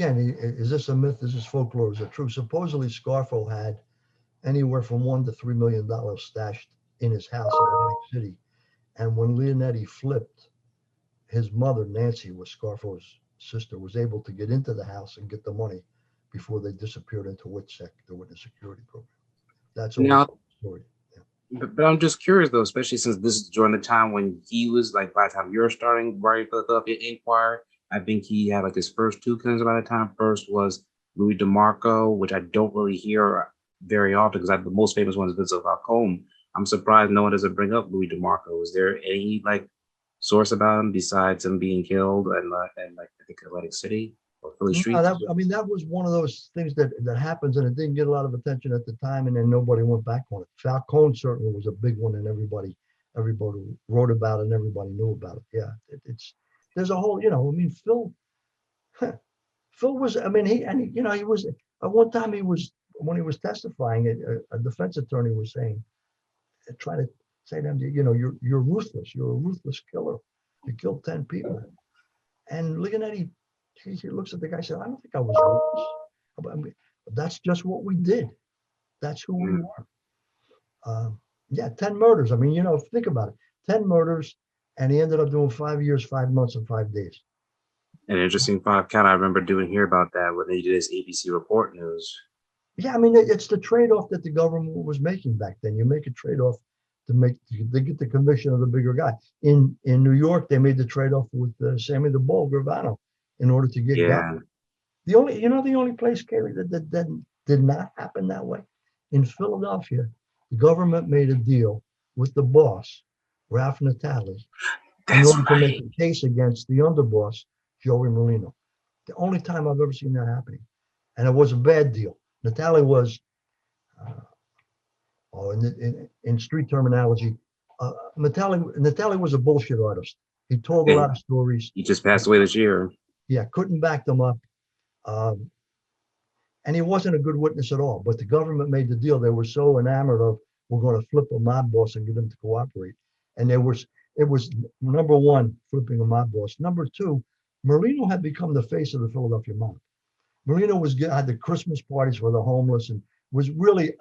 again, is this a myth? Is this folklore? Is it true? Supposedly Scarfo had anywhere from $1 to $3 million stashed in his house in Atlantic City. And when Leonetti flipped, his mother, Nancy, was Scarfo's sister, was able to get into the house and get the money before they disappeared into WITSEC, the Witness Security Program. That's always Now, the story. Yeah. but I'm just curious though, especially since this is during the time when he was like, by the time you're starting writing Philadelphia Inquirer, I think he had like his first two killings by the time. First was Louis DeMarco, which I don't really hear very often because the most famous one is Vincent Falcone. I'm surprised no one doesn't bring up Louis DeMarco. Is there any like source about him besides him being killed and like I think Atlantic City or Philly No, streets? that was one of those things that happens, and it didn't get a lot of attention at the time, and then nobody went back on it. Falcone certainly was a big one, and everybody wrote about it, and everybody knew about it. Yeah, it's there's a whole, I mean, Phil was, I mean, he was at one time when he was testifying, a defense attorney was saying, trying to say to him, you're ruthless, you're a ruthless killer, you killed 10 people, and Leonetti. He looks at the guy and said, I don't think I was ruthless. I mean, that's just what we did. That's who we were. Yeah, 10 murders. I mean, think about it. 10 murders, and he ended up doing 5 years, 5 months, and 5 days. An interesting five count. I remember doing hear about that when they did this ABC Report News. Yeah, I mean, it's the trade-off that the government was making back then. You make a trade-off to get the conviction of the bigger guy. In New York, they made the trade-off with Sammy the Bull Gravano in order to get Yeah. God. The only place, Kaylee, that did not happen that way. In Philadelphia, the government made a deal with the boss, Ralph Natale, in That's order to make right. a case against the underboss, Joe Merlino. The only time I've ever seen that happening. And it was a bad deal. Natale was, in street terminology, Natale was a bullshit artist. He told a And lot of stories. he just passed away this year. Yeah, couldn't back them up. Um, and he wasn't a good witness at all. But the government made the deal. They were so enamored of, we're going to flip a mob boss and get him to cooperate. And it was number one, flipping a mob boss. Number two, Merlino had become the face of the Philadelphia mob. Merlino had the Christmas parties for the homeless and was really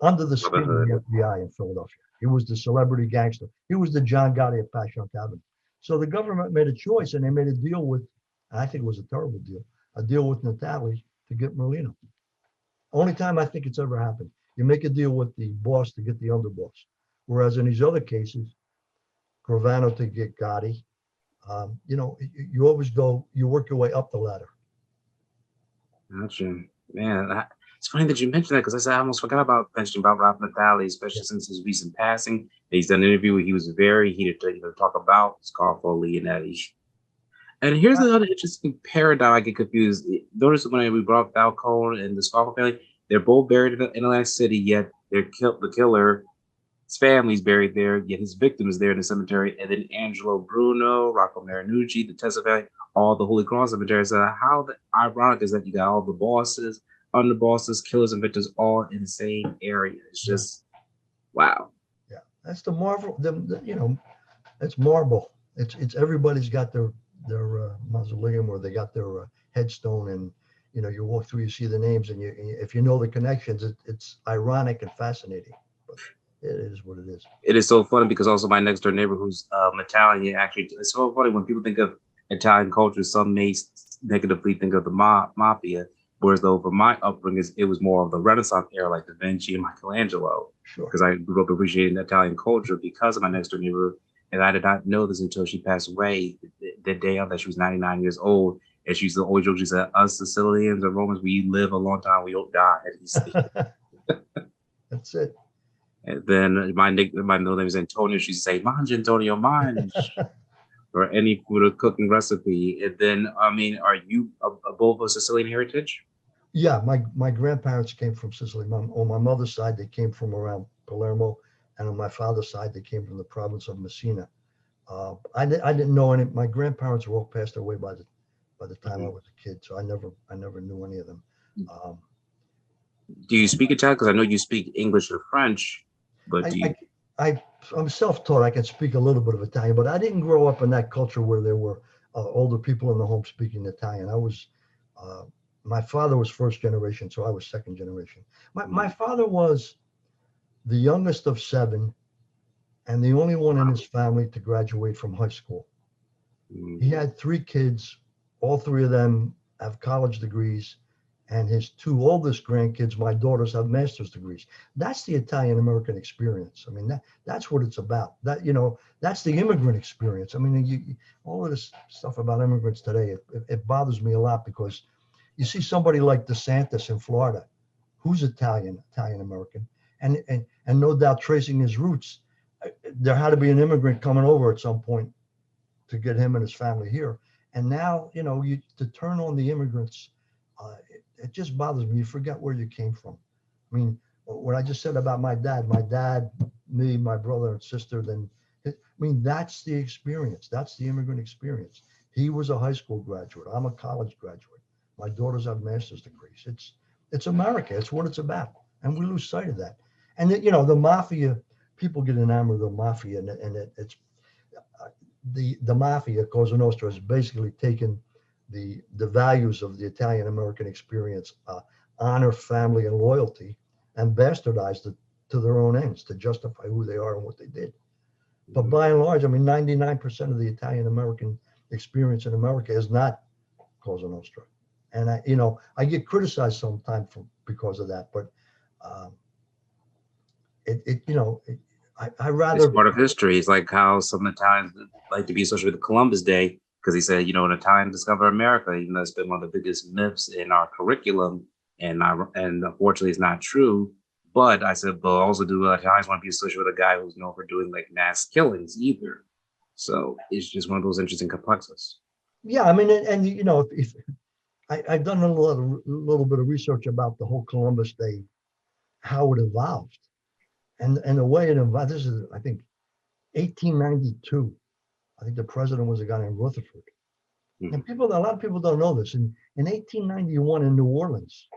under the skin of the FBI in Philadelphia. He was the celebrity gangster. He was the John Gotti of Passion Avenue. So the government made a choice, and they made a deal with, I think it was a terrible deal, a deal with Natale to get Merlino. Only time I think it's ever happened. You make a deal with the boss to get the underboss. Whereas in these other cases, Gravano to get Gotti, you always you work your way up the ladder. Gotcha. Man, it's funny that you mentioned that because I almost forgot about mentioning about Ralph Natale, especially since his recent passing. He's done an interview where he was very heated to talk about Scarfo Leonetti. And here's another interesting paradigm I get confused. Notice when we brought up Falcone and the Scarfo family, they're both buried in Atlantic City, yet the killer's family's buried there, yet his victim is there in the cemetery. And then Angelo Bruno, Rocco Marinucci, the Tessa family, all the Holy Cross cemetery. So how ironic is that you got all the bosses, underbosses, killers, and victims all in the same area? It's just wow. Yeah, that's the marvel. It's marble. It's everybody's got their mausoleum or they got their headstone, and you walk through, you see the names, and if you know the connections, it's ironic and fascinating. But it is what it is. It is so funny because also my next door neighbor who's Italian, actually, it's so funny when people think of Italian culture, some may negatively think of the mafia, whereas though for my upbringing, it was more of the Renaissance era, like Da Vinci and Michelangelo. Sure. Because I grew up appreciating Italian culture because of my next door neighbor, and I did not know this until she passed away the day of that she was 99 years old. And she used to always joke, she said, us Sicilians and Romans, we live a long time, we don't die. That's it. And then my middle name is Antonio. She used to say, Mange Antonio, mange. Or any food or cooking recipe. And then, I mean, are you both of Sicilian heritage? Yeah, my grandparents came from Sicily. On my mother's side, they came from around Palermo, and on my father's side, they came from the province of Messina. I didn't know any. My grandparents were all passed away by the time I was a kid, so I never knew any of them. Do you speak Italian? Because I know you speak English or French, but do you? I'm self-taught. I can speak a little bit of Italian, but I didn't grow up in that culture where there were older people in the home speaking Italian. I was My father was first generation, so I was second generation. My father was the youngest of seven and the only one in his family to graduate from high school. He had three kids. All three of them have college degrees, and his two oldest grandkids, my daughters, have master's degrees. That's the Italian American experience. I mean, that's what it's about. That's the immigrant experience. I mean, all of this stuff about immigrants today, it bothers me a lot because you see somebody like DeSantis in Florida, who's Italian American, and no doubt tracing his roots. There had to be an immigrant coming over at some point to get him and his family here. And now, to turn on the immigrants, it just bothers me. You forget where you came from. I mean, what I just said about my dad, me, my brother and sister, that's the experience. That's the immigrant experience. He was a high school graduate. I'm a college graduate. My daughters have master's degrees. It's America. It's what it's about. And we lose sight of that. And the mafia, people get enamored of the mafia, and it's the mafia, Cosa Nostra, has basically taken the values of the Italian American experience, honor, family, and loyalty, and bastardized it to their own ends to justify who they are and what they did. But by and large, I mean, 99% of the Italian American experience in America is not Cosa Nostra. And I get criticized sometimes because of that, but I rather. It's part of history. It's like how some Italians like to be associated with Columbus Day because he said, an Italian discovered America. Even though it's been one of the biggest myths in our curriculum, and unfortunately, it's not true. But I said, but also do Italians want to be associated with a guy who's known for doing like mass killings either? So it's just one of those interesting complexes. Yeah, I mean, and if I've done a little bit of research about the whole Columbus Day, how it evolved, and the way it evolved. This is, I think, 1892. I think the president was a guy named Rutherford. And a lot of people don't know this. In 1891 in New Orleans,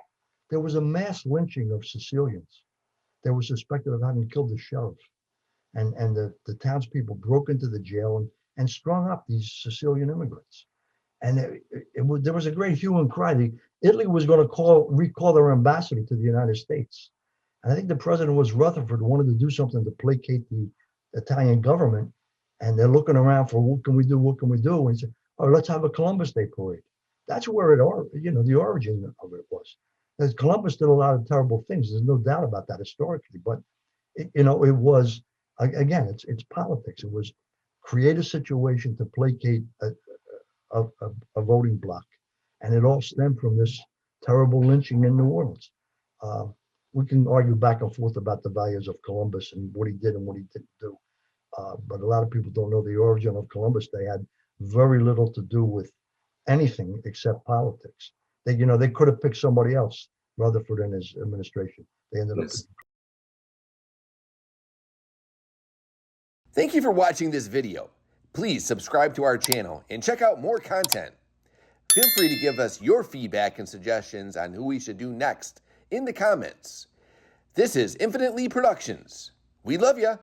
there was a mass lynching of Sicilians. They were suspected of having killed the sheriff. And the townspeople broke into the jail and strung up these Sicilian immigrants. And there was a great hue and cry. Italy was going to recall their ambassador to the United States. And I think the president was Rutherford, wanted to do something to placate the Italian government. And they're looking around for what can we do? What can we do? And he said, "Oh, let's have a Columbus Day parade." That's where the origin of it was. Because Columbus did a lot of terrible things. There's no doubt about that historically. But it was, again, it's politics. It was create a situation to placate a voting bloc, and it all stemmed from this terrible lynching in New Orleans. We can argue back and forth about the values of Columbus and what he did and what he didn't do. But a lot of people don't know the origin of Columbus Day had very little to do with anything except politics. They could have picked somebody else, Rutherford and his administration. They ended up. Thank you for watching this video. Please subscribe to our channel and check out more content. Feel free to give us your feedback and suggestions on who we should do next in the comments. This is Infinitely Productions. We love ya.